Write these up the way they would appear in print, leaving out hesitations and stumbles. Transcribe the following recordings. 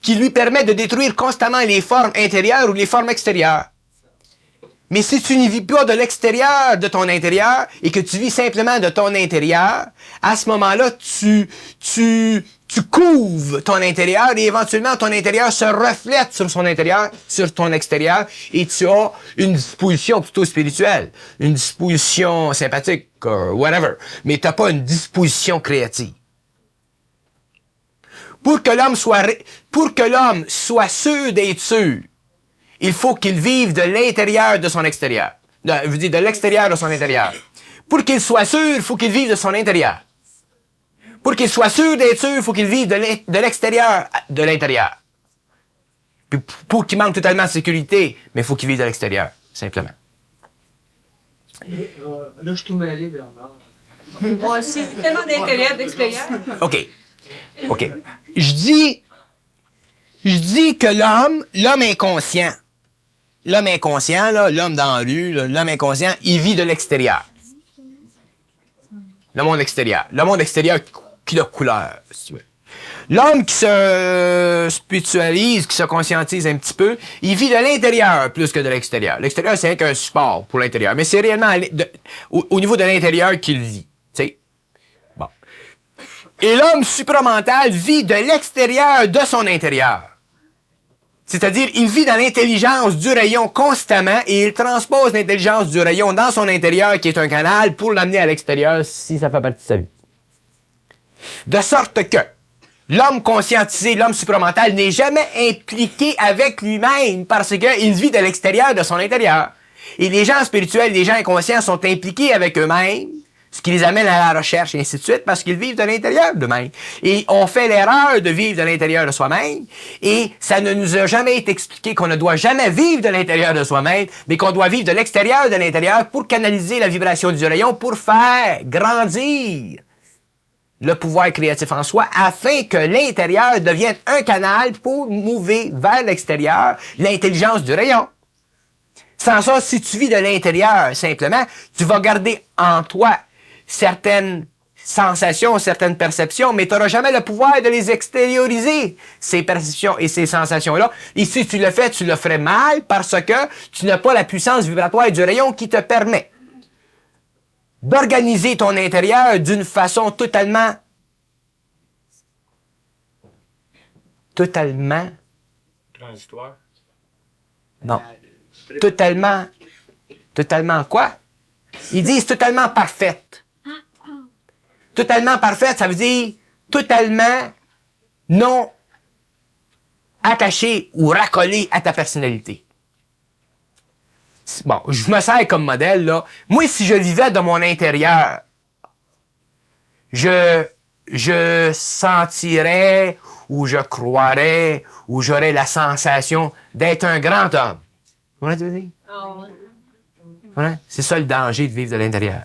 qui lui permet de détruire constamment les formes intérieures ou les formes extérieures. Mais si tu n'y vis pas de l'extérieur de ton intérieur et que tu vis simplement de ton intérieur, à ce moment-là, tu couves ton intérieur et éventuellement ton intérieur se reflète sur son intérieur, sur ton extérieur et tu as une disposition plutôt spirituelle, une disposition sympathique, whatever, mais tu n'as pas une disposition créative. Pour que l'homme soit sûr d'être sûr, il faut qu'il vive de l'intérieur de son extérieur. Je veux dire, de l'extérieur de son intérieur. Pour qu'il soit sûr, il faut qu'il vive de son intérieur. Pour qu'il soit sûr d'être sûr, il faut qu'il vive de l'extérieur de l'intérieur. Puis pour qu'il manque totalement de sécurité, mais il faut qu'il vive de l'extérieur, simplement. Là, je trouve mêlé, Bernard. C'est tellement d'intérieur, d'extérieur. OK. Je dis que l'homme inconscient, là, l'homme dans la rue, là, l'homme inconscient, il vit de l'extérieur. Le monde extérieur. Le monde extérieur qui a couleur, si tu veux. L'homme qui se spiritualise, qui se conscientise un petit peu, il vit de l'intérieur plus que de l'extérieur. L'extérieur, c'est qu'un support pour l'intérieur. Mais c'est réellement au niveau de l'intérieur qu'il vit. T'sais. Bon. Et l'homme supramental vit de l'extérieur de son intérieur. C'est-à-dire, il vit dans l'intelligence du rayon constamment et il transpose l'intelligence du rayon dans son intérieur, qui est un canal, pour l'amener à l'extérieur si ça fait partie de sa vie. De sorte que l'homme conscientisé, l'homme supramental, n'est jamais impliqué avec lui-même parce qu'il vit de l'extérieur de son intérieur. Et les gens spirituels, les gens inconscients sont impliqués avec eux-mêmes, ce qui les amène à la recherche et ainsi de suite, parce qu'ils vivent de l'intérieur d'eux-mêmes. Et on fait l'erreur de vivre de l'intérieur de soi-même, et ça ne nous a jamais été expliqué qu'on ne doit jamais vivre de l'intérieur de soi-même, mais qu'on doit vivre de l'extérieur de l'intérieur pour canaliser la vibration du rayon, pour faire grandir le pouvoir créatif en soi, afin que l'intérieur devienne un canal pour mouver vers l'extérieur l'intelligence du rayon. Sans ça, si tu vis de l'intérieur, simplement, tu vas garder en toi certaines sensations, certaines perceptions, mais tu n'auras jamais le pouvoir de les extérioriser, ces perceptions et ces sensations-là. Et si tu le fais, tu le ferais mal parce que tu n'as pas la puissance vibratoire du rayon qui te permet d'organiser ton intérieur d'une façon totalement transitoire. Non. Totalement quoi? Ils disent totalement parfaite. Totalement parfaite, ça veut dire totalement non attaché ou racolé à ta personnalité. Bon, je me sers comme modèle, là. Moi, si je vivais de mon intérieur, je sentirais, ou je croirais, ou j'aurais la sensation d'être un grand homme. Vous voyez ce que je veux dire? Voilà. C'est ça le danger de vivre de l'intérieur.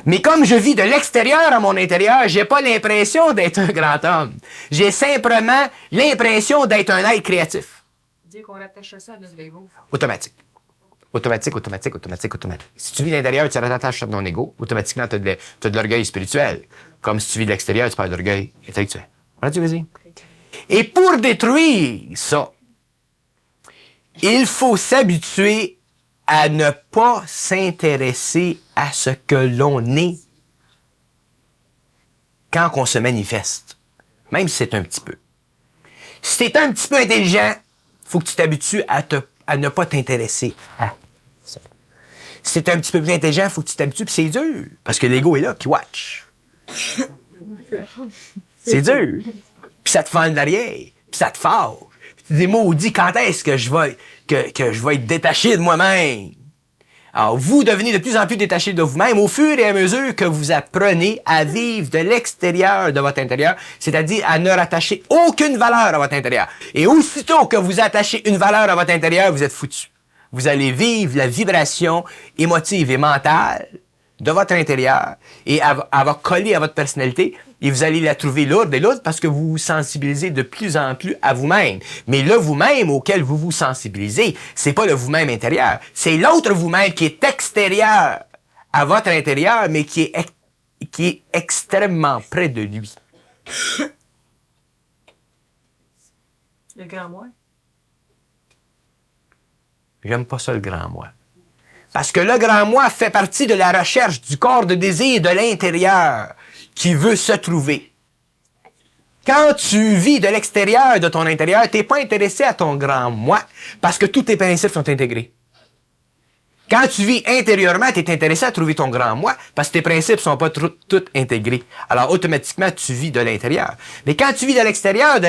Mais comme je vis de l'extérieur à mon intérieur, j'ai pas l'impression d'être un grand homme. J'ai simplement l'impression d'être un être créatif. Dire qu'on rattache ça à notre ego. Automatique. Si tu vis de l'intérieur, tu rattaches à ton ego, automatiquement, tu as de l'orgueil spirituel. Comme si tu vis de l'extérieur, tu perds de l'orgueil intellectuel. Voilà, tu veux dire? Et pour détruire ça, il faut s'habituer à ne pas s'intéresser à ce que l'on est quand on se manifeste, même si c'est un petit peu. Si tu es un petit peu intelligent, il faut que tu t'habitues à ne pas t'intéresser à ça. Si tu es un petit peu plus intelligent, il faut que tu t'habitues, puis c'est dur, parce que l'ego est là, qui watch. C'est dur. Puis ça te fend derrière, puis ça te fâche. Puis tu dis, maudit, quand est-ce que je vais être détaché de moi-même? Alors, vous devenez de plus en plus détaché de vous-même au fur et à mesure que vous apprenez à vivre de l'extérieur de votre intérieur, c'est-à-dire à ne rattacher aucune valeur à votre intérieur. Et aussitôt que vous attachez une valeur à votre intérieur, vous êtes foutu. Vous allez vivre la vibration émotive et mentale de votre intérieur et elle va coller à votre personnalité et vous allez la trouver lourde et lourde parce que vous vous sensibilisez de plus en plus à vous-même. Mais le vous-même auquel vous vous sensibilisez, c'est pas le vous-même intérieur. C'est l'autre vous-même qui est extérieur à votre intérieur, mais qui est extrêmement près de lui. Le grand moi. J'aime pas ça, le grand moi. Parce que le grand moi fait partie de la recherche du corps de désir de l'intérieur qui veut se trouver. Quand tu vis de l'extérieur de ton intérieur, tu n'es pas intéressé à ton grand moi parce que tous tes principes sont intégrés. Quand tu vis intérieurement, tu es intéressé à trouver ton grand moi parce que tes principes ne sont pas tous intégrés. Alors, automatiquement, tu vis de l'intérieur. Mais quand tu vis de l'intérieur,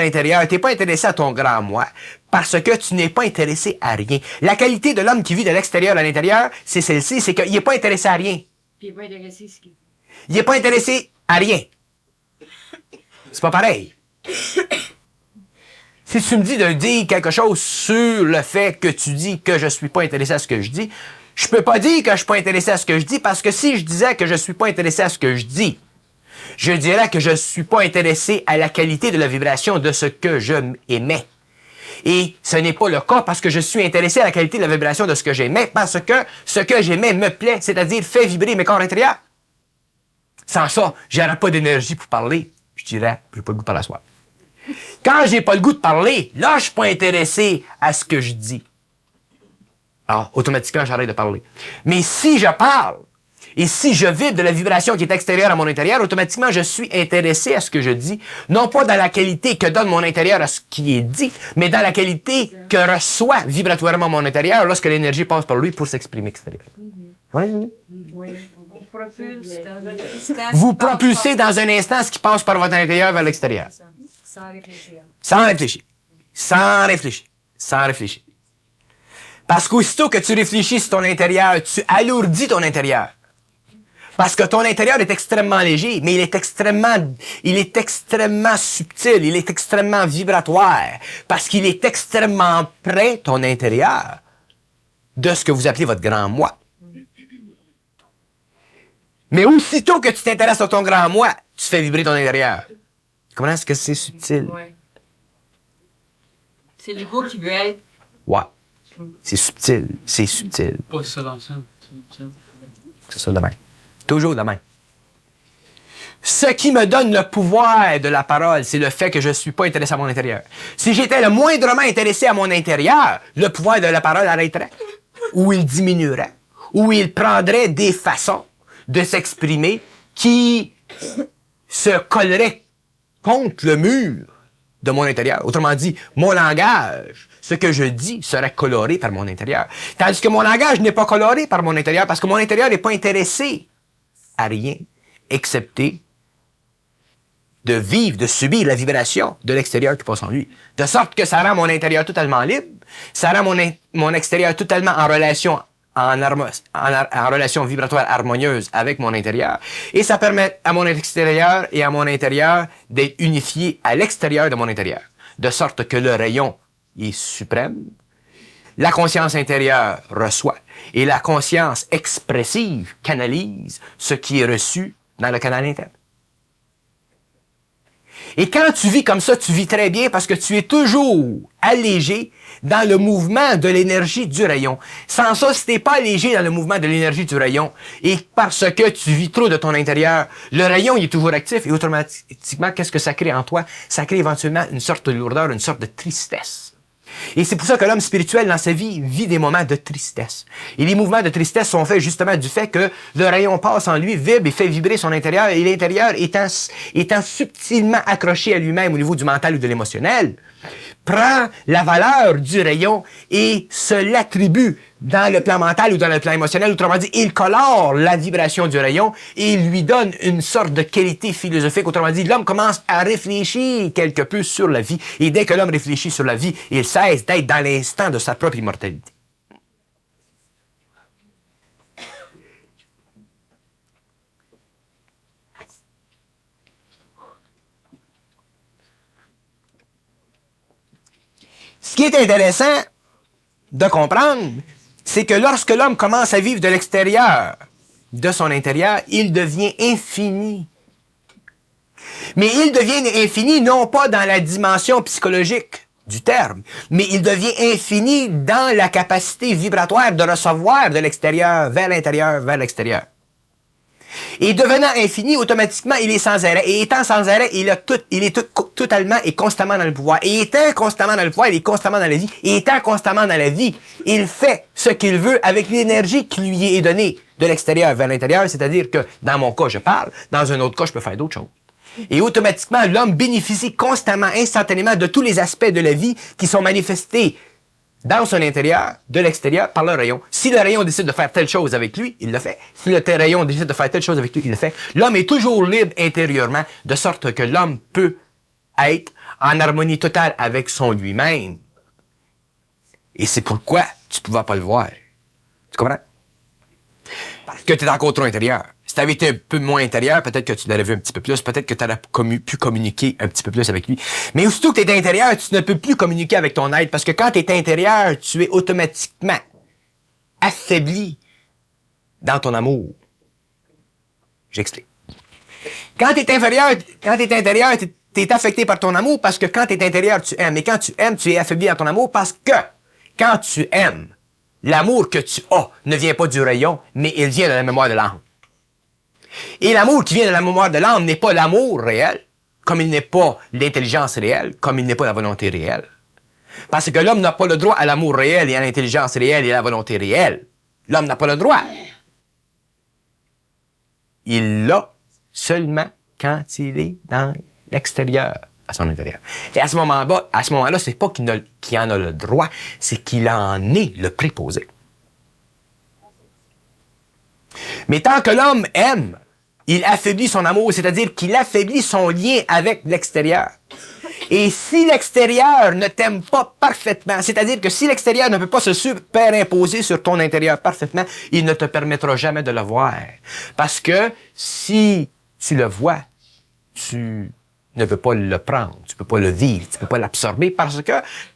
tu n'es pas intéressé à ton grand moi parce que tu n'es pas intéressé à rien. La qualité de l'homme qui vit de l'extérieur à l'intérieur, c'est celle-ci, c'est qu'il n'est pas intéressé à rien. Puis il est pas intéressé à ce qu'il dit. Il n'est pas intéressé à rien. C'est pas pareil. Si tu me dis de dire quelque chose sur le fait que tu dis que je suis pas intéressé à ce que je dis, je peux pas dire que je suis pas intéressé à ce que je dis parce que si je disais que je suis pas intéressé à ce que je dis, je dirais que je suis pas intéressé à la qualité de la vibration de ce que je émets. Et ce n'est pas le cas parce que je suis intéressé à la qualité de la vibration de ce que j'émets parce que ce que j'émets me plaît, c'est-à-dire fait vibrer mes corps intérieurs. Sans ça, j'aurais pas d'énergie pour parler. Je dirais, j'ai pas le goût de parler à soi. Quand j'ai pas le goût de parler, là, je suis pas intéressé à ce que je dis. Alors, automatiquement, j'arrête de parler. Mais si je parle, et si je vibre de la vibration qui est extérieure à mon intérieur, automatiquement, je suis intéressé à ce que je dis. Non pas dans la qualité que donne mon intérieur à ce qui est dit, mais dans la qualité que reçoit vibratoirement mon intérieur lorsque l'énergie passe par lui pour s'exprimer extérieurement. Oui. Oui. On propulse dans un instant. Vous propulsez dans un instant ce qui passe par votre intérieur vers l'extérieur. Sans réfléchir. Sans réfléchir. Sans réfléchir. Sans réfléchir. Parce qu'aussitôt que tu réfléchis sur ton intérieur, tu alourdis ton intérieur. Parce que ton intérieur est extrêmement léger, mais il est extrêmement subtil, il est extrêmement vibratoire. Parce qu'il est extrêmement près, ton intérieur, de ce que vous appelez votre grand moi. Mais aussitôt que tu t'intéresses à ton grand moi, tu fais vibrer ton intérieur. Comment est-ce que c'est subtil? Ouais. C'est l'ego qui veut être. Ouais. C'est subtil. C'est subtil. Pas ça dans le sens. C'est ça de même. Toujours de même. Ce qui me donne le pouvoir de la parole, c'est le fait que je ne suis pas intéressé à mon intérieur. Si j'étais le moindrement intéressé à mon intérieur, le pouvoir de la parole arrêterait. Ou il diminuerait. Ou il prendrait des façons de s'exprimer qui se colleraient contre le mur de mon intérieur. Autrement dit, mon langage, ce que je dis, serait coloré par mon intérieur. Tandis que mon langage n'est pas coloré par mon intérieur parce que mon intérieur n'est pas intéressé à rien, excepté de vivre, de subir la vibration de l'extérieur qui passe en lui. De sorte que ça rend mon intérieur totalement libre, ça rend mon extérieur totalement en relation en relation vibratoire harmonieuse avec mon intérieur, et ça permet à mon extérieur et à mon intérieur d'être unifiés à l'extérieur de mon intérieur, de sorte que le rayon est suprême, la conscience intérieure reçoit, et la conscience expressive canalise ce qui est reçu dans le canal interne. Et quand tu vis comme ça, tu vis très bien parce que tu es toujours allégé dans le mouvement de l'énergie du rayon. Sans ça, si tu n'es pas allégé dans le mouvement de l'énergie du rayon, et parce que tu vis trop de ton intérieur, le rayon il est toujours actif et automatiquement, qu'est-ce que ça crée en toi? Ça crée éventuellement une sorte de lourdeur, une sorte de tristesse. Et c'est pour ça que l'homme spirituel, dans sa vie, vit des moments de tristesse. Et les mouvements de tristesse sont faits justement du fait que le rayon passe en lui, vibre et fait vibrer son intérieur, et l'intérieur étant subtilement accroché à lui-même au niveau du mental ou de l'émotionnel, prend la valeur du rayon et se l'attribue dans le plan mental ou dans le plan émotionnel. Autrement dit, il colore la vibration du rayon et il lui donne une sorte de qualité philosophique. Autrement dit, l'homme commence à réfléchir quelque peu sur la vie. Et dès que l'homme réfléchit sur la vie, il cesse d'être dans l'instant de sa propre immortalité. Ce qui est intéressant de comprendre, c'est que lorsque l'homme commence à vivre de l'extérieur, de son intérieur, il devient infini. Mais il devient infini non pas dans la dimension psychologique du terme, mais il devient infini dans la capacité vibratoire de recevoir de l'extérieur vers l'intérieur, vers l'extérieur. Et devenant infini, automatiquement, il est sans arrêt. Et étant sans arrêt, il est totalement et constamment dans le pouvoir. Et étant constamment dans le pouvoir, il est constamment dans la vie. Et étant constamment dans la vie, il fait ce qu'il veut avec l'énergie qui lui est donnée de l'extérieur vers l'intérieur. C'est-à-dire que, dans mon cas, je parle. Dans un autre cas, je peux faire d'autres choses. Et automatiquement, l'homme bénéficie constamment, instantanément de tous les aspects de la vie qui sont manifestés dans son intérieur, de l'extérieur, par le rayon. Si le rayon décide de faire telle chose avec lui, il le fait. Si le rayon décide de faire telle chose avec lui, il le fait. L'homme est toujours libre intérieurement, de sorte que l'homme peut être en harmonie totale avec son lui-même. Et c'est pourquoi tu ne pouvais pas le voir. Tu comprends? Parce que tu es dans le contrôle intérieur. Si tu avais été un peu moins intérieur, peut-être que tu l'aurais vu un petit peu plus, peut-être que tu aurais pu communiquer un petit peu plus avec lui. Mais aussitôt que tu es intérieur, tu ne peux plus communiquer avec ton être, parce que quand tu es intérieur, tu es automatiquement affaibli dans ton amour. J'explique. Quand tu es intérieur, tu es affecté par ton amour, parce que quand tu es intérieur, tu aimes. Et quand tu aimes, tu es affaibli dans ton amour, parce que quand tu aimes, l'amour que tu as ne vient pas du rayon, mais il vient de la mémoire de l'âme. Et l'amour qui vient de la mémoire de l'âme n'est pas l'amour réel, comme il n'est pas l'intelligence réelle, comme il n'est pas la volonté réelle. Parce que l'homme n'a pas le droit à l'amour réel et à l'intelligence réelle et à la volonté réelle. L'homme n'a pas le droit. Il l'a seulement quand il est dans l'extérieur, à son intérieur. Et à ce moment-là, c'est pas qu'il en a le droit, c'est qu'il en est le préposé. Mais tant que l'homme aime, il affaiblit son amour, c'est-à-dire qu'il affaiblit son lien avec l'extérieur. Et si l'extérieur ne t'aime pas parfaitement, c'est-à-dire que si l'extérieur ne peut pas se superimposer sur ton intérieur parfaitement, il ne te permettra jamais de le voir. Parce que si tu le vois, tu ne peux pas le prendre, tu peux pas le vivre, tu peux pas l'absorber parce que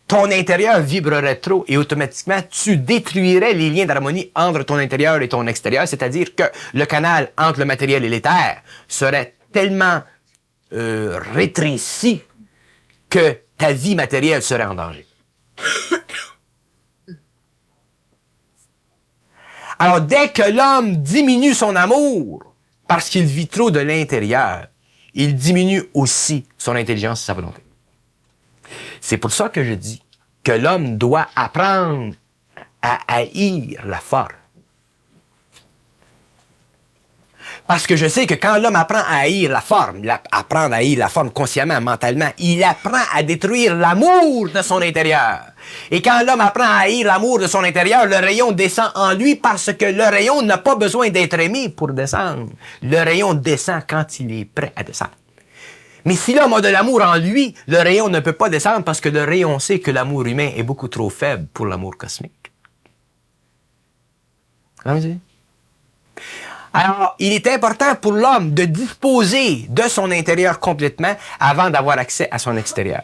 ton intérieur vibrerait trop et automatiquement tu détruirais les liens d'harmonie entre ton intérieur et ton extérieur, c'est-à-dire que le canal entre le matériel et l'éther serait tellement rétréci que ta vie matérielle serait en danger. Alors dès que l'homme diminue son amour parce qu'il vit trop de l'intérieur, il diminue aussi son intelligence et sa volonté. C'est pour ça que je dis que l'homme doit apprendre à haïr la forme. Parce que je sais que quand l'homme apprend à haïr la forme, apprendre à haïr la forme consciemment, mentalement, il apprend à détruire l'amour de son intérieur. Et quand l'homme apprend à haïr l'amour de son intérieur, le rayon descend en lui parce que le rayon n'a pas besoin d'être aimé pour descendre. Le rayon descend quand il est prêt à descendre. Mais si l'homme a de l'amour en lui, le rayon ne peut pas descendre parce que le rayon sait que l'amour humain est beaucoup trop faible pour l'amour cosmique. Alors, il est important pour l'homme de disposer de son intérieur complètement avant d'avoir accès à son extérieur.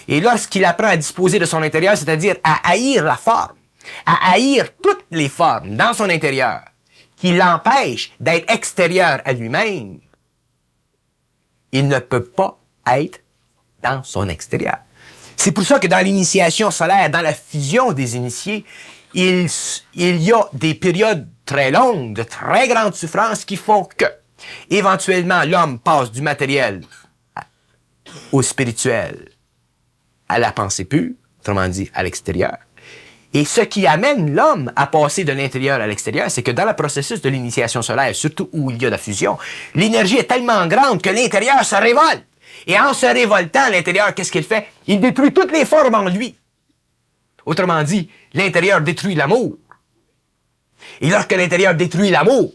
Et lorsqu'il apprend à disposer de son intérieur, c'est-à-dire à haïr la forme, à haïr toutes les formes dans son intérieur, qui l'empêchent d'être extérieur à lui-même, il ne peut pas être dans son extérieur. C'est pour ça que dans l'initiation solaire, dans la fusion des initiés, il y a des périodes très longues, de très grandes souffrances qui font que, éventuellement, l'homme passe du matériel au spirituel, à la pensée pure, autrement dit, à l'extérieur. Et ce qui amène l'homme à passer de l'intérieur à l'extérieur, c'est que dans le processus de l'initiation solaire, surtout où il y a la fusion, l'énergie est tellement grande que l'intérieur se révolte. Et en se révoltant, l'intérieur, qu'est-ce qu'il fait? Il détruit toutes les formes en lui. Autrement dit, l'intérieur détruit l'amour. Et lorsque l'intérieur détruit l'amour,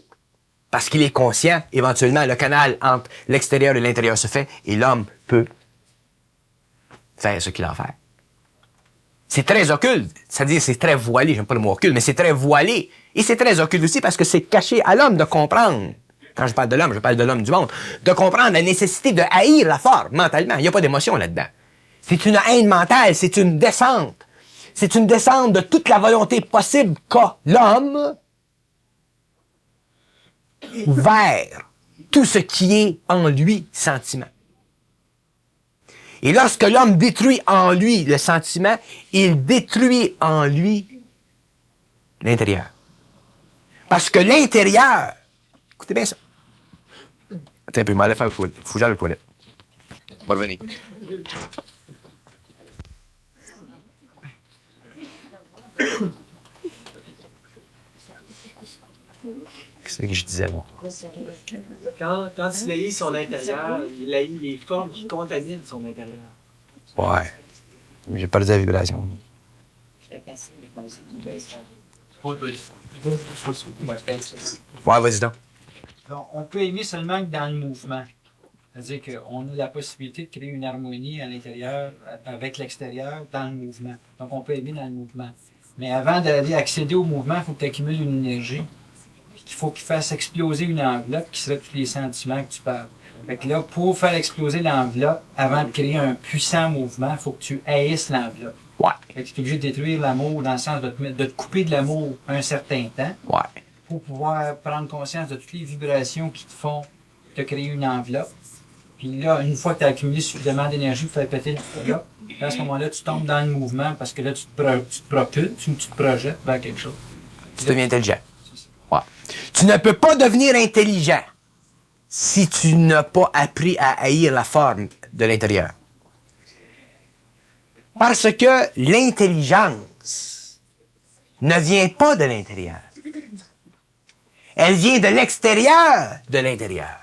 parce qu'il est conscient, éventuellement, le canal entre l'extérieur et l'intérieur se fait, et l'homme peut faire ce qu'il a à faire. C'est très occulte, c'est-à-dire c'est très voilé, j'aime pas le mot occulte, mais c'est très voilé. Et c'est très occulte aussi parce que c'est caché à l'homme de comprendre. Quand je parle de l'homme, je parle de l'homme du monde. De comprendre la nécessité de haïr la forme mentalement. Il n'y a pas d'émotion là-dedans. C'est une haine mentale, c'est une descente. C'est une descente de toute la volonté possible qu'a l'homme vers tout ce qui est en lui sentiment. Et lorsque l'homme détruit en lui le sentiment, il détruit en lui l'intérieur. Parce que l'intérieur, écoutez bien ça, Attends un peu, m'allais faire le toilette. Faut que j'aille à la toilette. On va revenir. Qu'est-ce que je disais, moi? Quand il haït son intérieur, il haït les formes qui contaminent son intérieur. Ouais. J'ai pas dit la vibration. Ouais, vas-y donc. Donc, on peut aimer seulement que dans le mouvement. C'est-à-dire qu'on a la possibilité de créer une harmonie à l'intérieur avec l'extérieur dans le mouvement. Donc, on peut aimer dans le mouvement. Mais avant d'aller accéder au mouvement, il faut que tu accumules une énergie. Puis il faut qu'il fasse exploser une enveloppe qui serait tous les sentiments que tu parles. Fait que là, pour faire exploser l'enveloppe, avant de créer un puissant mouvement, il faut que tu haïsses l'enveloppe. Ouais. Fait que tu es obligé de détruire l'amour dans le sens de te couper de l'amour un certain temps. Ouais. Pour pouvoir prendre conscience de toutes les vibrations qui te font te créer une enveloppe. Puis là, une fois que tu as accumulé suffisamment d'énergie pour faire péter l'enveloppe, à ce moment-là, tu tombes dans le mouvement parce que là, tu te propulses ou tu te projettes vers quelque chose. Tu deviens intelligent. Ouais. Tu ne peux pas devenir intelligent si tu n'as pas appris à haïr la forme de l'intérieur. Parce que l'intelligence ne vient pas de l'intérieur. Elle vient de l'extérieur de l'intérieur.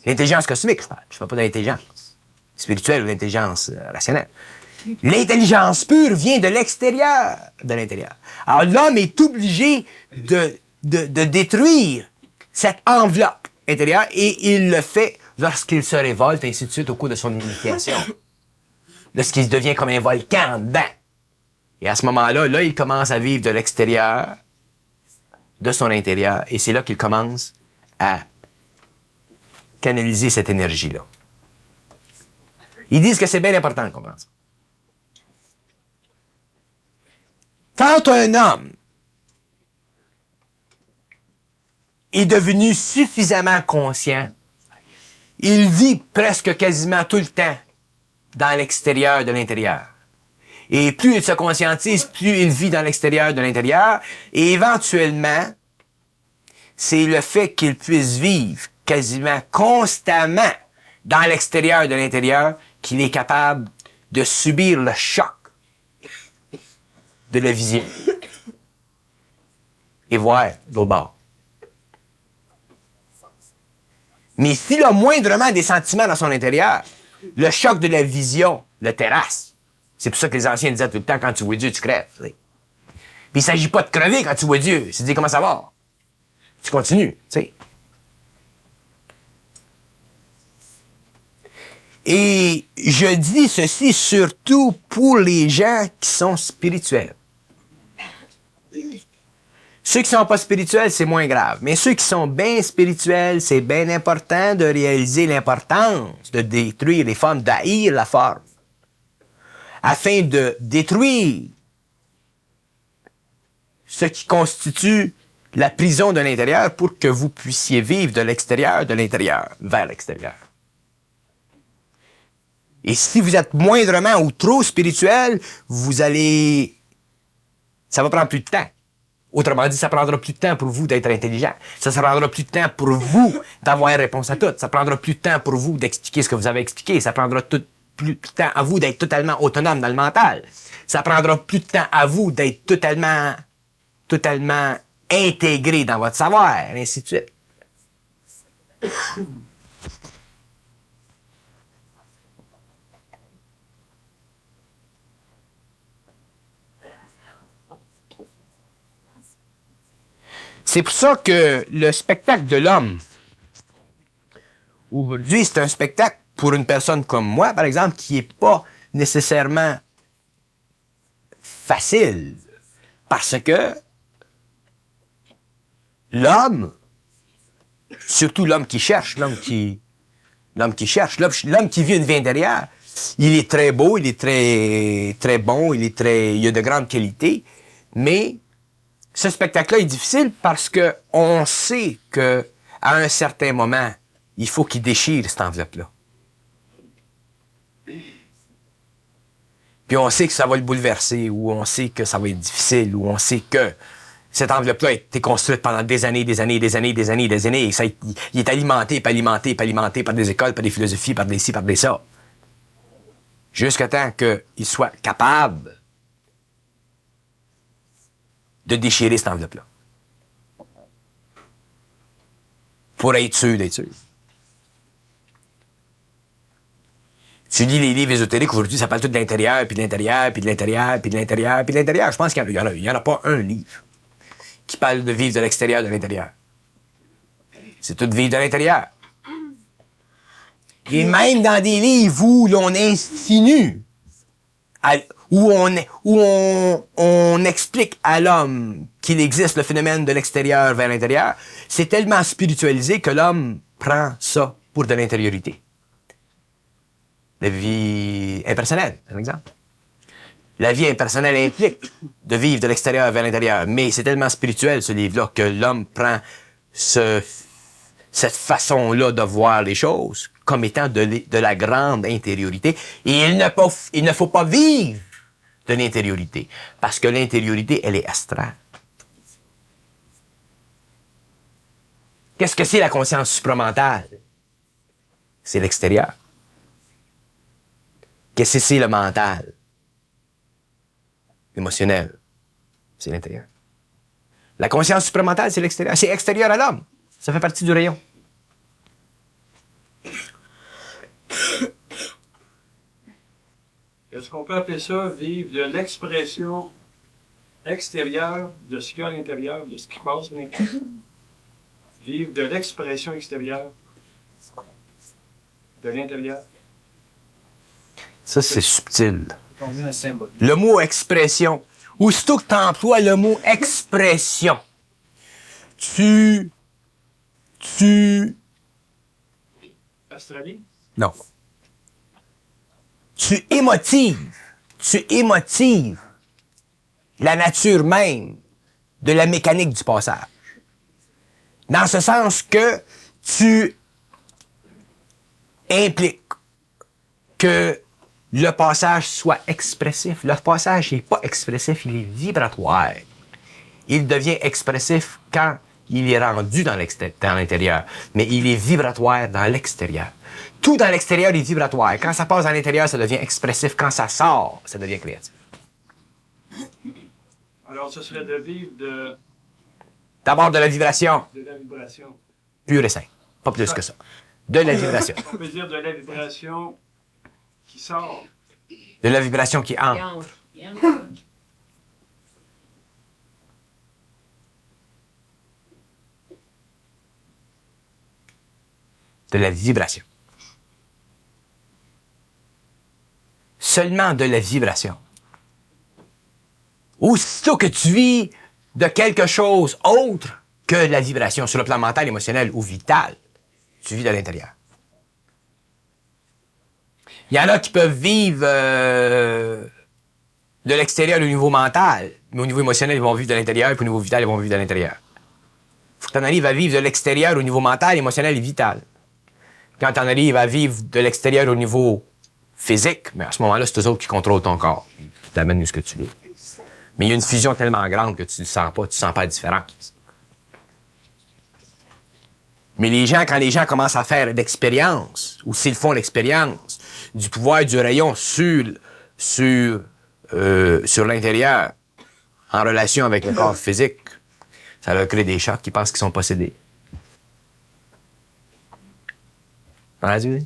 L'intelligence cosmique, je parle. Je ne parle pas de l'intelligence spirituelle ou l'intelligence rationnelle. L'intelligence pure vient de l'extérieur de l'intérieur. Alors l'homme est obligé de détruire cette enveloppe intérieure et il le fait lorsqu'il se révolte, et ainsi de suite, au cours de son initiation. Lorsqu'il devient comme un volcan en dedans. Et à ce moment-là, là, il commence à vivre de l'extérieur, de son intérieur, et c'est là qu'il commence à canaliser cette énergie-là. Ils disent que c'est bien important de comprendre ça. Quand un homme est devenu suffisamment conscient, il vit presque quasiment tout le temps dans l'extérieur de l'intérieur. Et plus il se conscientise, plus il vit dans l'extérieur de l'intérieur. Et éventuellement, c'est le fait qu'il puisse vivre quasiment constamment dans l'extérieur de l'intérieur qu'il est capable de subir le choc de la vision et voir l'autre bord. Mais s'il a moindrement des sentiments dans son intérieur, le choc de la vision le terrasse. C'est pour ça que les anciens disaient tout le temps, quand tu vois Dieu, tu crèves. Puis il ne s'agit pas de crever quand tu vois Dieu. C'est de dire comment ça va. Tu continues, tu sais. Et je dis ceci surtout pour les gens qui sont spirituels. Ceux qui sont pas spirituels, c'est moins grave. Mais ceux qui sont bien spirituels, c'est bien important de réaliser l'importance de détruire les formes, d'haïr la forme, afin de détruire ce qui constitue la prison de l'intérieur pour que vous puissiez vivre de l'extérieur, vers l'extérieur. Et si vous êtes moindrement ou trop spirituel, ça va prendre plus de temps. Autrement dit, ça prendra plus de temps pour vous d'être intelligent. Ça prendra plus de temps pour vous d'avoir réponse à tout. Ça prendra plus de temps pour vous d'expliquer ce que vous avez expliqué. Ça prendra plus de temps à vous d'être totalement autonome dans le mental. Ça prendra plus de temps à vous d'être totalement intégré dans votre savoir, et ainsi de suite. C'est pour ça que le spectacle de l'homme, aujourd'hui, c'est un spectacle pour une personne comme moi, par exemple, qui n'est pas nécessairement facile. Parce que l'homme, surtout l'homme qui cherche, l'homme qui vit une vie intérieure, il est très beau, il est très, très bon, il a de grandes qualités, mais ce spectacle-là est difficile parce que on sait que à un certain moment, il faut qu'il déchire cette enveloppe-là. Puis on sait que ça va le bouleverser, ou on sait que ça va être difficile, ou on sait que Cette enveloppe-là a été construite pendant des années, et ça, il est alimenté par des écoles, par des philosophies, par des ci, par des ça. Jusqu'à temps qu'il soit capable de déchirer cette enveloppe-là. Pour être sûr d'être sûr. Tu lis les livres ésotériques aujourd'hui, ça parle tout de l'intérieur, puis de l'intérieur, puis de l'intérieur, puis de l'intérieur, puis de l'intérieur. Je pense qu'il y en a pas un livre qui parle de vivre de l'extérieur, de l'intérieur. C'est tout de vivre de l'intérieur. Et même dans des livres où l'on insinue, où on explique à l'homme qu'il existe le phénomène de l'extérieur vers l'intérieur, c'est tellement spiritualisé que l'homme prend ça pour de l'intériorité. La vie impersonnelle, par exemple. La vie impersonnelle implique de vivre de l'extérieur vers l'intérieur, mais c'est tellement spirituel, ce livre-là, que l'homme prend cette façon-là de voir les choses comme étant de la grande intériorité. Et il ne faut pas vivre de l'intériorité, parce que l'intériorité, elle est astrale. Qu'est-ce que c'est la conscience supramentale? C'est l'extérieur. Qu'est-ce que c'est le mental? L'émotionnel, c'est l'intérieur. La conscience supramentale, c'est l'extérieur. C'est extérieur à l'homme. Ça fait partie du rayon. Est-ce qu'on peut appeler ça vivre de l'expression extérieure de ce qu'il y a à l'intérieur, de ce qui passe à l'intérieur? Vivre de l'expression extérieure de l'intérieur? Ça, c'est subtil. On met un symbole. Le mot expression. Aussitôt que tu emploies le mot expression, tu... Australie? Non. Tu émotives la nature même de la mécanique du passage. Dans ce sens que tu impliques que le passage soit expressif. Le passage n'est pas expressif, il est vibratoire. Il devient expressif quand il est rendu dans l'intérieur, mais il est vibratoire dans l'extérieur. Tout dans l'extérieur est vibratoire. Quand ça passe dans l'intérieur, ça devient expressif. Quand ça sort, ça devient créatif. Alors, ce serait de vivre de D'abord de la vibration, la vibration. pure et simple. Pas plus que ça. De la vibration. On peut dire de la vibration qui sort. De la vibration qui entre. De la vibration. Seulement de la vibration. Aussitôt que tu vis de quelque chose autre que la vibration sur le plan mental, émotionnel ou vital, tu vis de l'intérieur. Il y en a qui peuvent vivre de l'extérieur au niveau mental, mais au niveau émotionnel, ils vont vivre de l'intérieur, puis au niveau vital, ils vont vivre de l'intérieur. Faut que tu en arrives à vivre de l'extérieur au niveau mental, émotionnel et vital. Quand tu en arrives à vivre de l'extérieur au niveau physique, mais à ce moment-là, c'est eux autres qui contrôlent ton corps. Ils t'amènent où ce que tu es. Mais il y a une fusion tellement grande que tu ne sens pas, tu sens pas la différence. Mais quand les gens commencent à faire l'expérience, ou s'ils font l'expérience du pouvoir du rayon sur l'intérieur, en relation avec le corps physique, ça leur crée des chocs qui pensent qu'ils sont possédés. Vas-y.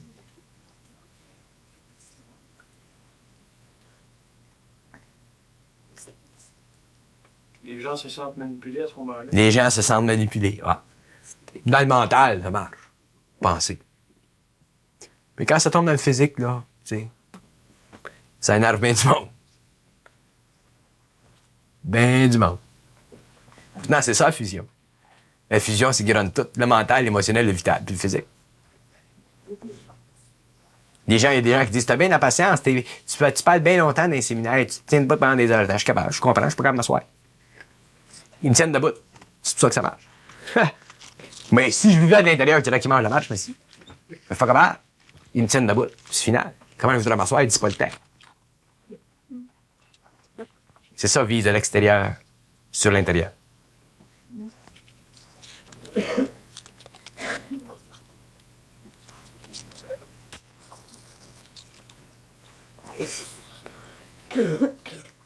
Les gens se sentent manipulés à ce moment-là. Les gens se sentent manipulés. Ouais. Dans le mental, ça marche. Penser. Mais quand ça tombe dans le physique, là, tu sais, ça énerve bien du monde. Ben du monde. Non, c'est ça la fusion. La fusion, c'est qui rend tout. Le mental, l'émotionnel, le vital, puis le physique. Il y a des gens qui disent, t'as bien la patience, tu parles bien longtemps dans les séminaires, tu te tiens debout pendant des heures. Je suis capable, je comprends, je suis pas capable de m'asseoir. Ils me tiennent debout. C'est pour ça que ça marche. Mais si je vivais à l'intérieur, je dirais qu'ils mangent la marche, mais si. Je suis pas capable. Ils me tiennent debout. C'est final. Comment je voudrais m'asseoir? Ils disent pas le temps. C'est ça, vivre de l'extérieur sur l'intérieur.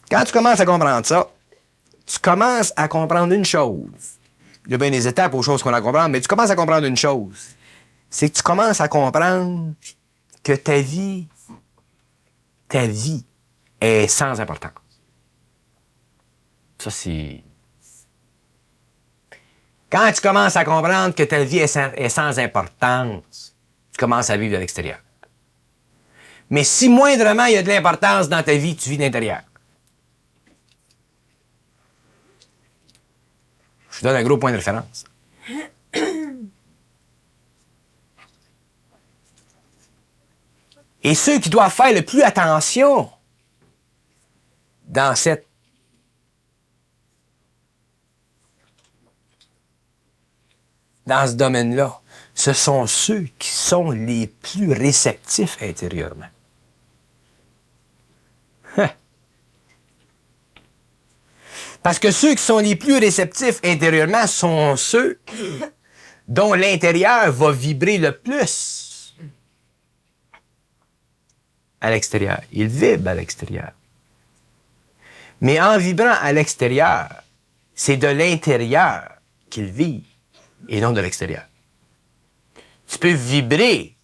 Quand tu commences à comprendre ça, tu commences à comprendre une chose. Il y a bien des étapes aux choses qu'on a à comprendre, mais tu commences à comprendre une chose. C'est que tu commences à comprendre que ta vie est sans importance. Ça, c'est... Quand tu commences à comprendre que ta vie est sans importance, tu commences à vivre de l'extérieur. Mais si moindrement il y a de l'importance dans ta vie, tu vis de l'intérieur. Je te donne un gros point de référence. Et ceux qui doivent faire le plus attention dans ce domaine-là, ce sont ceux qui sont les plus réceptifs intérieurement. Parce que ceux qui sont les plus réceptifs intérieurement sont ceux dont l'intérieur va vibrer le plus à l'extérieur. Ils vibrent à l'extérieur. Mais en vibrant à l'extérieur, c'est de l'intérieur qu'ils vivent et non de l'extérieur. Tu peux vibrer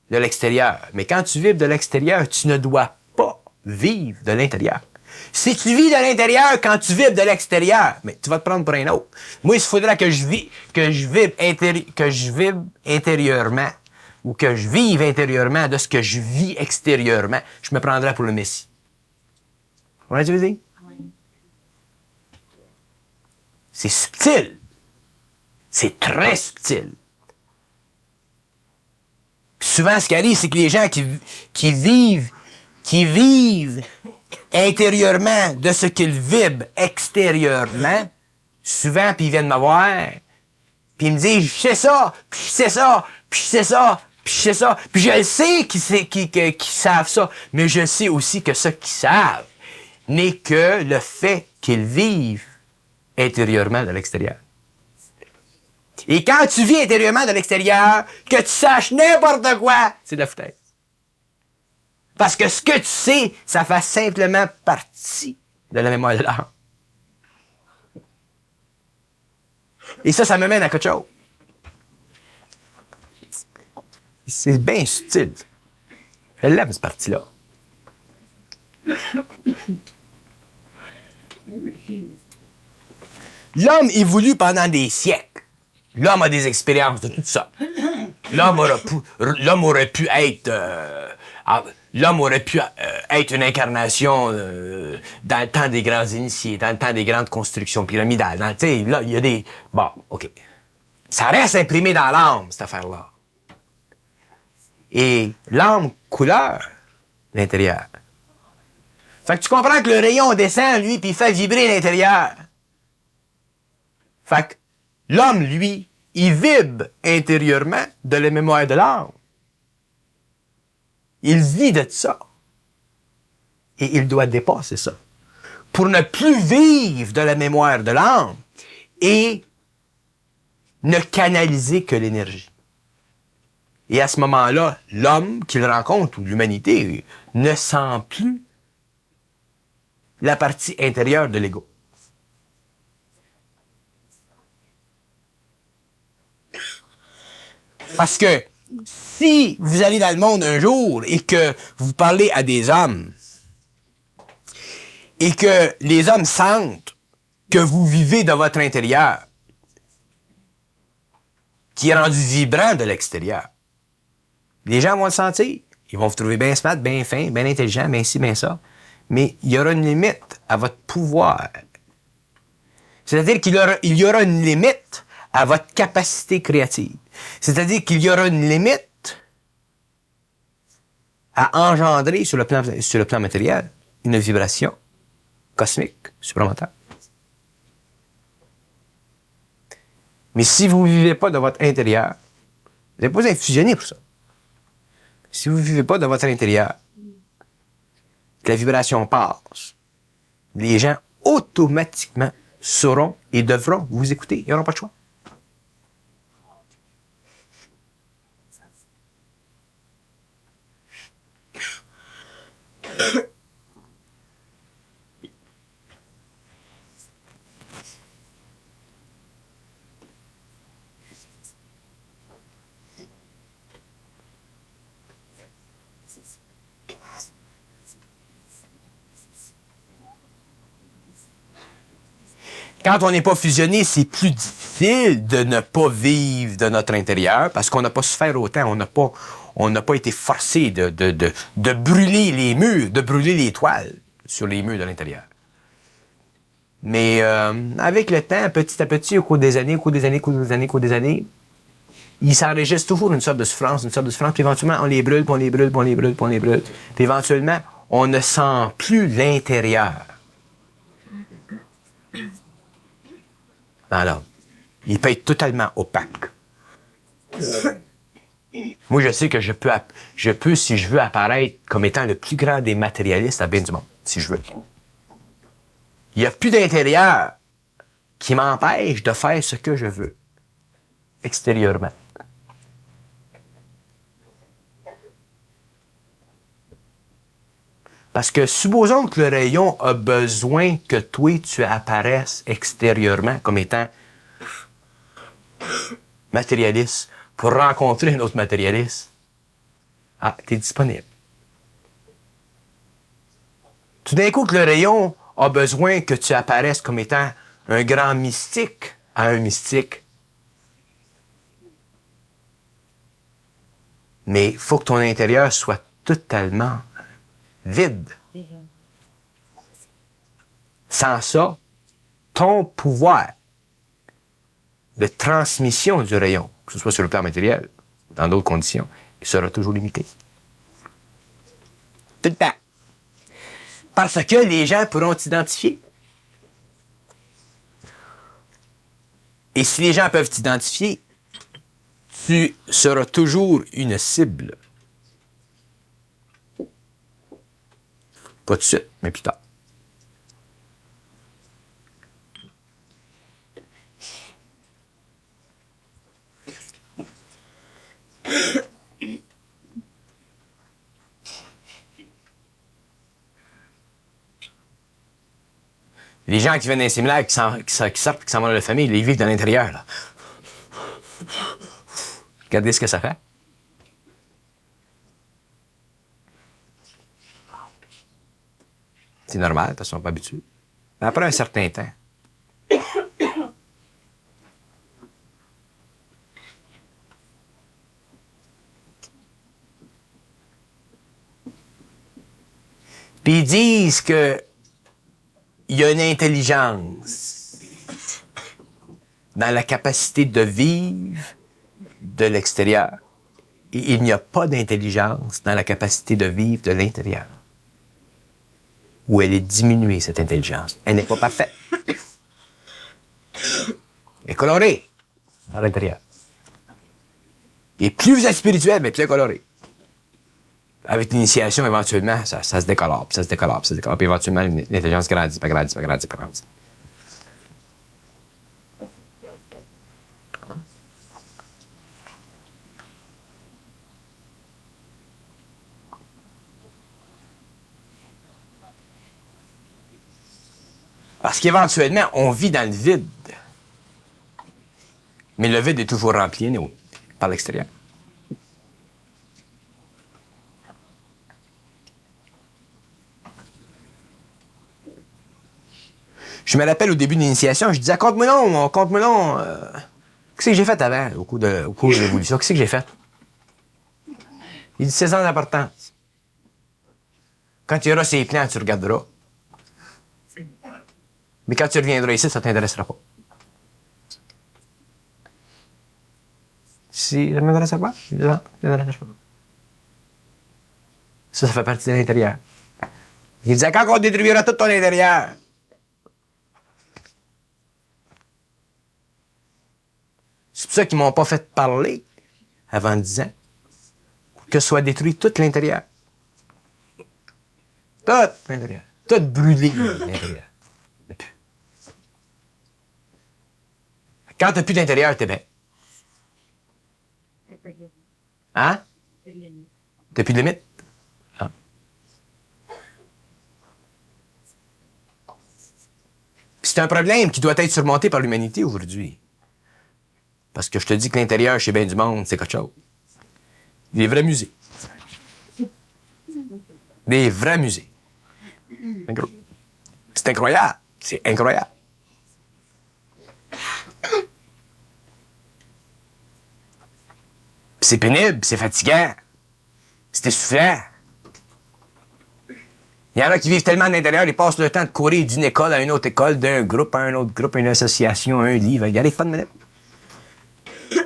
de l'extérieur, mais quand tu vibres de l'extérieur, tu ne dois pas vivre de l'intérieur. Si tu vis de l'intérieur quand tu vibres de l'extérieur, mais tu vas te prendre pour un autre. Moi, il faudra que je vibre intérieurement ou que je vive intérieurement de ce que je vis extérieurement. Je me prendrai pour le Messie. Vous voyez ce que je veux dire? Oui. C'est subtil. C'est très subtil. Souvent, ce qui arrive, c'est que les gens qui vivent intérieurement de ce qu'ils vibrent extérieurement, souvent, puis ils viennent me voir, puis ils me disent, je sais ça, puis je sais ça, puis je sais ça, puis je sais ça, puis je le sais qu'ils savent ça, mais je sais aussi que ce qu'ils savent n'est que le fait qu'ils vivent intérieurement de l'extérieur. Et quand tu vis intérieurement de l'extérieur, que tu saches n'importe quoi, c'est de la foutaise. Parce que ce que tu sais, ça fait simplement partie de la mémoire de l'âme. Et ça me mène à quelque chose. C'est bien subtil. Je l'aime, cette partie-là. L'homme évolue pendant des siècles. L'homme a des expériences de tout ça. L'homme aurait pu être une incarnation dans le temps des grands initiés, dans le temps des grandes constructions pyramidales. Là, il y a des... Bon, OK. Ça reste imprimé dans l'âme, cette affaire-là. Et l'âme couleur l'intérieur. Fait que tu comprends que le rayon descend, lui, puis il fait vibrer l'intérieur. Fait que l'homme, lui, il vibre intérieurement de la mémoire de l'âme. Il vit de ça. Et il doit dépasser ça. Pour ne plus vivre de la mémoire de l'âme et ne canaliser que l'énergie. Et à ce moment-là, l'homme qu'il rencontre, ou l'humanité, ne sent plus la partie intérieure de l'ego. Parce que si vous allez dans le monde un jour et que vous parlez à des hommes et que les hommes sentent que vous vivez de votre intérieur, qui est rendu vibrant de l'extérieur, les gens vont le sentir. Ils vont vous trouver bien smart, bien fin, bien intelligent, bien ci, bien ça. Mais il y aura une limite à votre pouvoir. C'est-à-dire qu'il y aura une limite à votre capacité créative. C'est-à-dire qu'il y aura une limite à engendrer sur le plan matériel une vibration cosmique supplémentaire. Mais si vous ne vivez pas de votre intérieur, vous n'avez pas besoin de fusionner pour ça. Si vous ne vivez pas de votre intérieur, que la vibration passe, les gens automatiquement sauront et devront vous écouter. Ils n'auront pas de choix. Quand on n'est pas fusionné, c'est plus difficile de ne pas vivre de notre intérieur parce qu'on n'a pas souffert autant. On n'a pas été forcé de brûler les murs, de brûler les toiles sur les murs de l'intérieur. Mais avec le temps, petit à petit, au cours des années, il s'enregistre toujours une sorte de souffrance, puis éventuellement, on les brûle, puis on les brûle, puis on les brûle, puis on les brûle. Puis éventuellement, on ne sent plus l'intérieur. Alors, il peut être totalement opaque. Moi, je sais que je peux, si je veux, apparaître comme étant le plus grand des matérialistes à bien du monde, si je veux. Il n'y a plus d'intérieur qui m'empêche de faire ce que je veux, extérieurement. Parce que supposons que le rayon a besoin que toi, tu apparaisses extérieurement comme étant matérialiste pour rencontrer un autre matérialiste. Ah, t'es disponible. Tout d'un coup que le rayon a besoin que tu apparaisses comme étant un grand mystique à un mystique. Mais il faut que ton intérieur soit totalement vide. Sans ça, ton pouvoir de transmission du rayon, que ce soit sur le plan matériel, dans d'autres conditions, il sera toujours limité. Tout le temps. Parce que les gens pourront t'identifier. Et si les gens peuvent t'identifier, tu seras toujours une cible. Pas tout de suite, mais plus tard. Les gens qui viennent d'un séminaire, qui sortent, qui s'en vont de la famille, ils vivent dans l'intérieur, là. Regardez ce que ça fait. C'est normal, parce qu'ils ne sont pas habitués. Mais après un certain temps, puis ils disent que il y a une intelligence dans la capacité de vivre de l'extérieur. Et il n'y a pas d'intelligence dans la capacité de vivre de l'intérieur. Ou elle est diminuée, cette intelligence. Elle n'est pas parfaite. Elle est colorée à l'intérieur. Et plus vous êtes spirituel, mais plus elle est colorée. Avec l'initiation, éventuellement, ça se décolore, puis ça se décolore, puis ça se décolore, puis éventuellement, l'intelligence grandit, puis grandit, puis grandit, puis grandit. Parce qu'éventuellement, on vit dans le vide. Mais le vide est toujours rempli, par l'extérieur. Je me rappelle au début de l'initiation, je disais, compte-moi non. Qu'est-ce que j'ai fait avant, au cours de l'évolution? Qu'est-ce que j'ai fait? Il dit, c'est sans importance. Quand tu auras ces plans, tu regarderas. Mais quand tu reviendras ici, ça ne t'intéressera pas. Si ça ne m'intéresse pas, je dis, non, ça ne m'intéresse pas. Ça fait partie de l'intérieur. Il disait, quand on détruira tout ton intérieur, c'est pour ça qu'ils ne m'ont pas fait parler avant 10 ans. Que soit détruit tout l'intérieur. Tout l'intérieur. Tout brûlé l'intérieur. Quand tu n'as plus d'intérieur, t'es bien. Hein? T'as plus de limite? Ah. C'est un problème qui doit être surmonté par l'humanité aujourd'hui. Parce que je te dis que l'intérieur, chez bien du monde, c'est quelque chose. Des vrais musées. Des vrais musées. C'est incroyable. C'est incroyable. Puis c'est pénible, puis c'est fatigant. C'est essoufflant. Il y en a qui vivent tellement à l'intérieur, ils passent le temps de courir d'une école à une autre école, d'un groupe à un autre groupe, une association, un livre. Il arrive pas de minute. Puis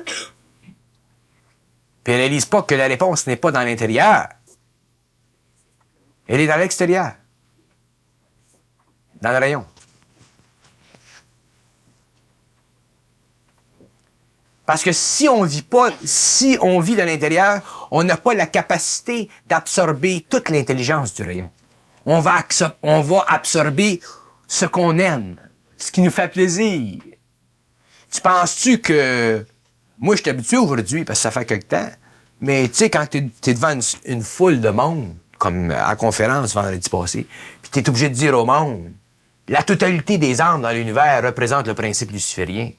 ils réalisent pas que la réponse n'est pas dans l'intérieur. Elle est dans l'extérieur. Dans le rayon. Parce que si on vit de l'intérieur, on n'a pas la capacité d'absorber toute l'intelligence du rayon. On va absorber ce qu'on aime, ce qui nous fait plaisir. Tu penses-tu que... Moi, je suis habitué aujourd'hui, parce que ça fait quelque temps, mais tu sais, quand t'es devant une foule de monde, comme à la conférence vendredi passé, puis t'es obligé de dire au monde, la totalité des âmes dans l'univers représente le principe luciférien.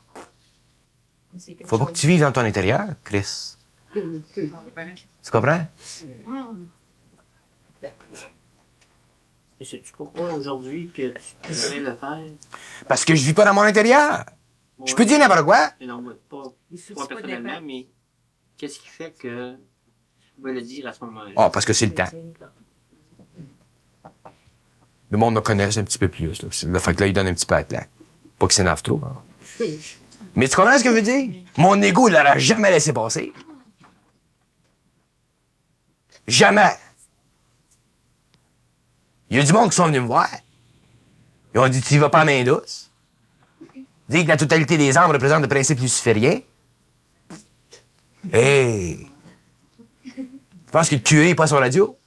Faut pas que tu vives dans ton intérieur, Chris. Tu comprends? Et c'est-tu pourquoi aujourd'hui que tu veux le faire? Parce que je vis pas dans mon intérieur. Je peux dire n'importe quoi. Mais non, pas personnellement, mais qu'est-ce qui fait que tu vas le dire à ce moment-là? Ah, parce que c'est le temps. Le monde me connaît un petit peu plus. Là. Le fait que là, il donne un petit peu à claque. Pas qu'il s'énerve trop. Hein. Mais tu comprends ce que je veux dire? Mon ego, il l'aurait jamais laissé passer. Jamais. Il y a du monde qui sont venus me voir. Ils ont dit, tu y vas pas à main douce. Dire que la totalité des âmes représente le principe luciférien. Hey! Tu penses que le curé n'est pas sur la radio?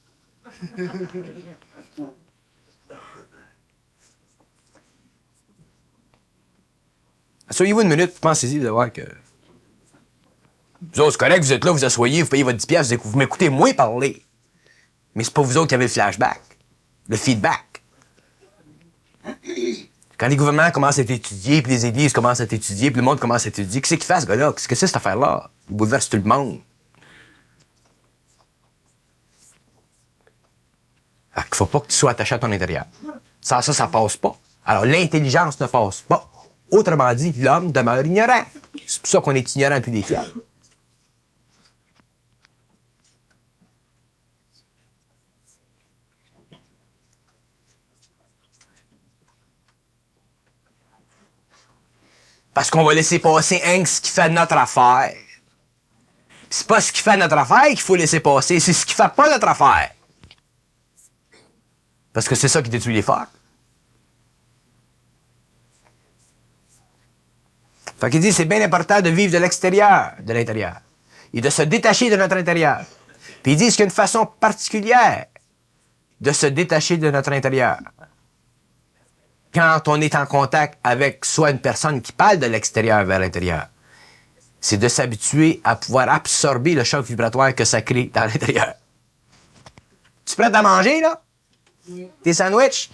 Asseyez-vous une minute, pensez-y de voir que... Vous autres, c'est correct, vous êtes là, vous asseyez, vous payez votre 10 piastres, vous m'écoutez moins parler. Mais c'est pas vous autres qui avez le flashback, le feedback. Quand les gouvernements commencent à être étudiés, puis les églises commencent à être étudiées, puis le monde commence à étudier, qu'est-ce qu'il fait, ce gars-là? Qu'est-ce que c'est, cette affaire-là? Il bouleverse tout le monde. Fait qu'il faut pas que tu sois attaché à ton intérieur. Ça passe pas. Alors, l'intelligence ne passe pas. Autrement dit, l'homme demeure ignorant. C'est pour ça qu'on est ignorant depuis des siècles. Parce qu'on va laisser passer ce qui fait notre affaire. Puis c'est pas ce qui fait notre affaire qu'il faut laisser passer, c'est ce qui fait pas notre affaire. Parce que c'est ça qui détruit les phares. Fait qu'il dit, c'est bien important de vivre de l'extérieur, de l'intérieur. Et de se détacher de notre intérieur. Puis il dit qu'il y a une façon particulière de se détacher de notre intérieur. Quand on est en contact avec soit une personne qui parle de l'extérieur vers l'intérieur, c'est de s'habituer à pouvoir absorber le choc vibratoire que ça crée dans l'intérieur. Tu prêt à manger, là? Tes sandwichs?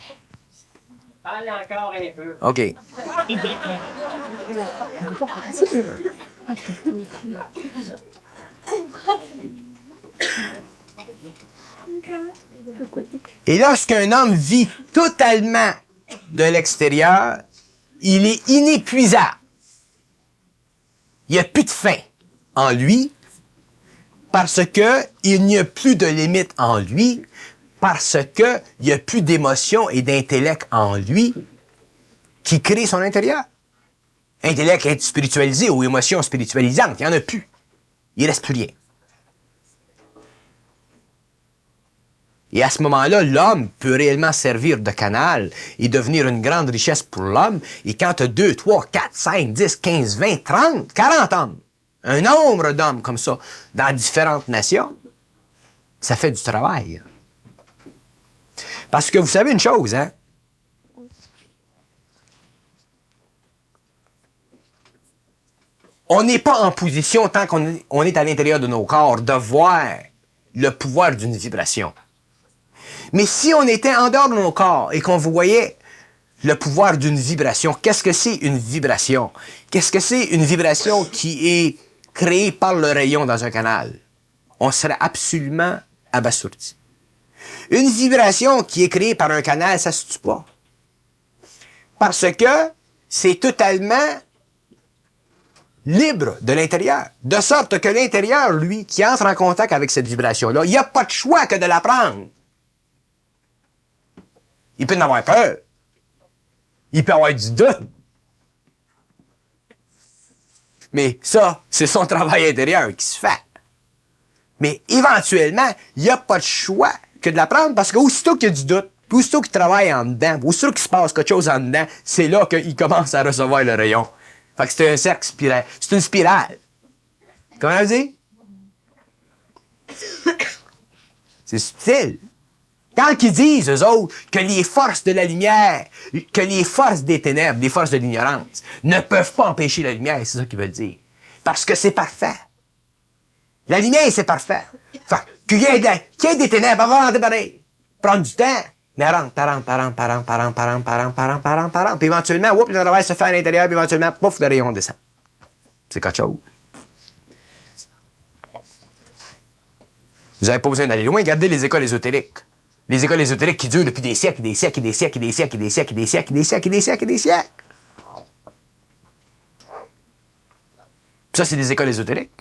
Parle encore un peu. OK. Et lorsqu'un homme vit totalement de l'extérieur, il est inépuisable. Il n'y a plus de fin en lui parce que il n'y a plus de limite en lui, parce que il n'y a plus d'émotion et d'intellect en lui qui crée son intérieur. Intellect est spiritualisé ou émotion spiritualisante, il n'y en a plus. Il ne reste plus rien. Et à ce moment-là, l'homme peut réellement servir de canal et devenir une grande richesse pour l'homme. Et quand tu as 2, 3, 4, 5, 10, 15, 20, 30, 40 hommes, un nombre d'hommes comme ça, dans différentes nations, ça fait du travail. Parce que vous savez une chose, hein? On n'est pas en position, tant qu'on est à l'intérieur de nos corps, de voir le pouvoir d'une vibration. Mais si on était en dehors de nos corps et qu'on voyait le pouvoir d'une vibration, qu'est-ce que c'est une vibration? Qu'est-ce que c'est une vibration qui est créée par le rayon dans un canal? On serait absolument abasourdi. Une vibration qui est créée par un canal, ça se tue pas. Parce que c'est totalement libre de l'intérieur. De sorte que l'intérieur, lui, qui entre en contact avec cette vibration-là, il n'y a pas de choix que de la prendre. Il peut en avoir peur. Il peut avoir du doute. Mais ça, c'est son travail intérieur qui se fait. Mais éventuellement, il n'y a pas de choix que de la prendre parce qu'aussitôt qu'il y a du doute, puis aussitôt qu'il travaille en dedans, puis aussitôt qu'il se passe quelque chose en dedans, c'est là qu'il commence à recevoir le rayon. Fait que c'est un cercle spirale. C'est une spirale. Comment on dit? C'est subtil. Quand ils disent, eux autres, que les forces de la lumière, que les forces des ténèbres, les forces de l'ignorance, ne peuvent pas empêcher la lumière, c'est ça qu'ils veulent dire. Parce que c'est parfait. La lumière, c'est parfait. Fait qu'il y ait des ténèbres, avant de pareil. Prendre du temps. Mais rentre. Puis éventuellement, le travail se fait à l'intérieur, puis éventuellement, pouf, le rayon descend. C'est quelque chose. Vous n'avez pas besoin d'aller loin. Regardez les écoles ésotériques. Les écoles ésotériques qui durent depuis des siècles, des siècles, des siècles, des siècles, des siècles, des siècles, des siècles, des siècles, des siècles. Ça, c'est des écoles ésotériques.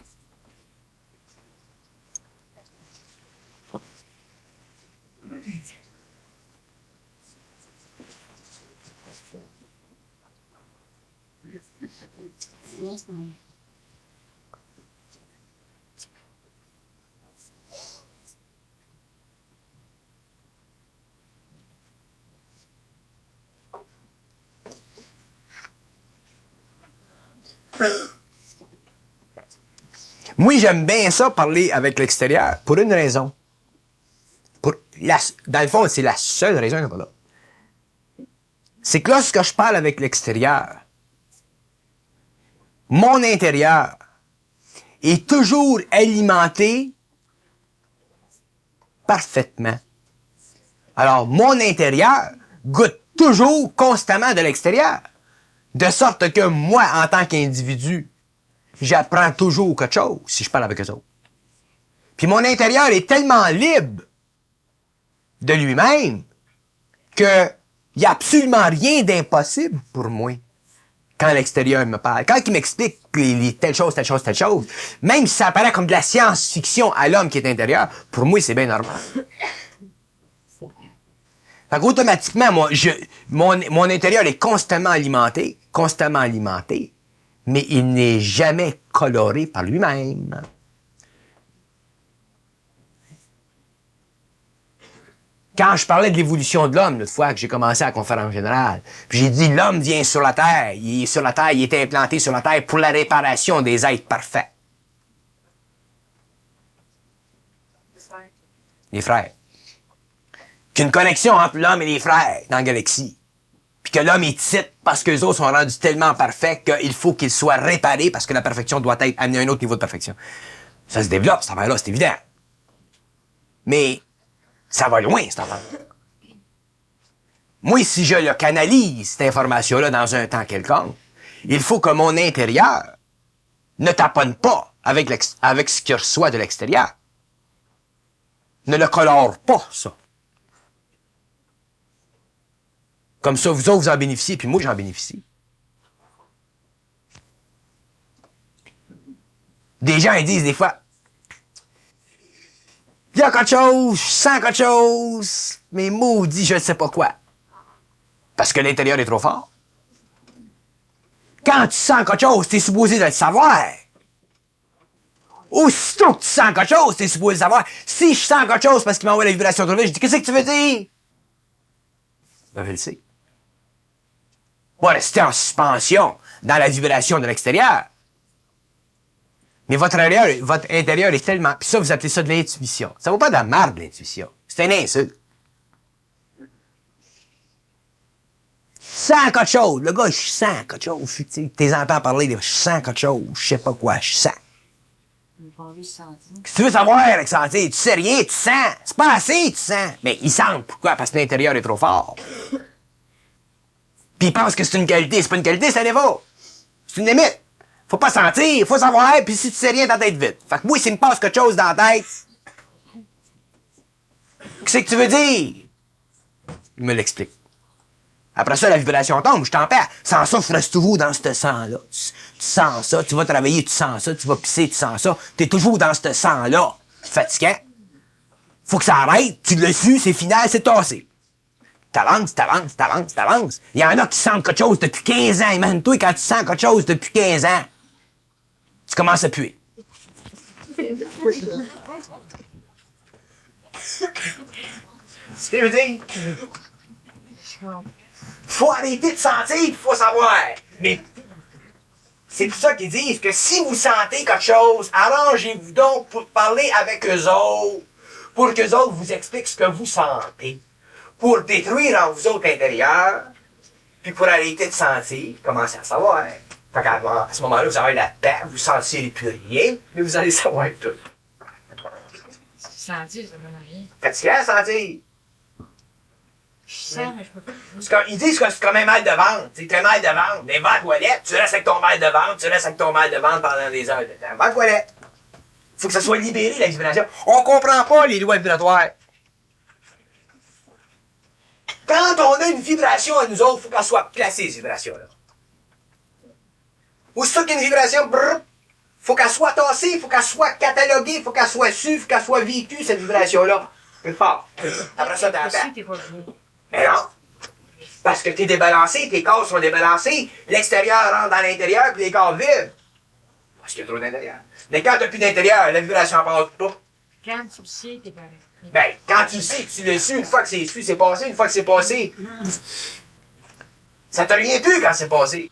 Moi, j'aime bien ça, parler avec l'extérieur, pour une raison. Dans le fond, c'est la seule raison qui n'est pas là. C'est que lorsque je parle avec l'extérieur, mon intérieur est toujours alimenté parfaitement. Alors, mon intérieur goûte toujours constamment de l'extérieur. De sorte que moi, en tant qu'individu, j'apprends toujours quelque chose si je parle avec eux autres. Puis mon intérieur est tellement libre de lui-même qu'il n'y a absolument rien d'impossible pour moi quand l'extérieur me parle. Quand il m'explique telle chose, telle chose, telle chose, même si ça apparaît comme de la science-fiction à l'homme qui est intérieur, pour moi, c'est bien normal. Fait qu'automatiquement, mon intérieur est constamment alimenté, mais il n'est jamais coloré par lui-même. Quand je parlais de l'évolution de l'homme, l'autre fois que j'ai commencé à la conférence générale, puis j'ai dit l'homme vient sur la Terre, il est sur la Terre, il est implanté sur la Terre pour la réparation des êtres parfaits. Les frères. Qu'une connexion entre l'homme et les frères dans la galaxie. Puis que l'homme est titre parce que les autres sont rendus tellement parfaits qu'il faut qu'ils soient réparés parce que la perfection doit être amenée à un autre niveau de perfection. Ça se développe, cette affaire-là, c'est évident. Mais ça va loin, cette affaire. Moi, si je le canalise, cette information-là, dans un temps quelconque, il faut que mon intérieur ne taponne pas avec ce qu'il reçoit de l'extérieur. Ne le colore pas, ça. Comme ça, vous autres, vous en bénéficiez, puis moi, j'en bénéficie. Des gens, ils disent des fois, il y a quelque chose, je sens quelque chose, mais maudit, je ne sais pas quoi. Parce que l'intérieur est trop fort. Quand tu sens quelque chose, tu es supposé de le savoir. Aussitôt que tu sens quelque chose, tu es supposé le savoir. Si je sens quelque chose parce qu'il m'envoie la vibration trop vite, je dis, qu'est-ce que tu veux dire? Ben, je le sais. Pas rester en suspension dans la vibration de l'extérieur. Mais votre intérieur est tellement... Puis ça, vous appelez ça de l'intuition. Ça vaut pas de la merde, l'intuition. C'est un insulte. Je sens quelque chose. Le gars, je sens quelque chose. Tu t'es entends parler de je sens quelque chose. Je sais pas quoi, je sens. Si tu veux savoir, Alexandre, tu sais rien, tu sens. C'est pas assez, tu sens. Mais il sent. Pourquoi? Parce que l'intérieur est trop fort. Puis il pense que c'est une qualité. C'est pas une qualité, c'est un niveau. C'est une limite. Faut pas sentir, faut savoir, puis si tu sais rien, ta tête vite. Fait que moi, s'il me passe quelque chose dans la tête, qu'est-ce que tu veux dire? Il me l'explique. Après ça, la vibration tombe, je t'en perds. Sans ça, tu restes toujours dans ce sang-là. Tu sens ça, tu vas travailler, tu sens ça, tu vas pisser, tu sens ça. T'es toujours dans ce sang-là. C'est fatigant. Faut que ça arrête, tu l'as su, c'est final, c'est tassé. T'avances. Il y en a qui sentent quelque chose depuis 15 ans. Imagine-toi quand tu sens quelque chose depuis 15 ans. Tu commences à puer. Ce que je veux dire? Faut arrêter de sentir, faut savoir. Mais c'est pour ça qu'ils disent que si vous sentez quelque chose, arrangez-vous donc pour parler avec eux autres, pour qu'eux autres vous expliquent ce que vous sentez, pour détruire en vous autres l'intérieur, puis pour arrêter de sentir, commencez à savoir. Fait qu'à ce moment-là, vous avez la paix, vous ne sentirez plus rien, mais vous allez savoir tout. Sentir, ça donne rien. Fatiguant à sentir. Je sens, mais je peux pas. Ils disent que c'est comme un mal de ventre. C'est un mal de ventre. Des vas à la toilette, tu restes avec ton mal de ventre, tu restes avec ton mal de ventre pendant des heures de temps. Va à la toilette. Faut que ça soit libéré, la vibration. On comprend pas les lois vibratoires. Quand on a une vibration à nous autres, il faut qu'elle soit placée, cette vibration-là. Aussitôt qu'il y a une vibration, brrr, faut qu'elle soit tassée, faut qu'elle soit cataloguée, faut qu'elle soit su, faut qu'elle soit vécue, cette vibration-là. Plus fort. Après ça, t'as la paix. Si t'es pas bien. Mais non! Parce que t'es débalancé, tes corps sont débalancés, l'extérieur rentre dans l'intérieur, puis les corps vibrent. Parce qu'il y a trop d'intérieur. Mais quand t'as plus d'intérieur, la vibration passe pas. Quand tu le sais, t'es pareil. Ben, quand tu le sais, tu le su, une fois que c'est su, c'est passé, une fois que c'est passé. Ça te revient plus quand c'est passé.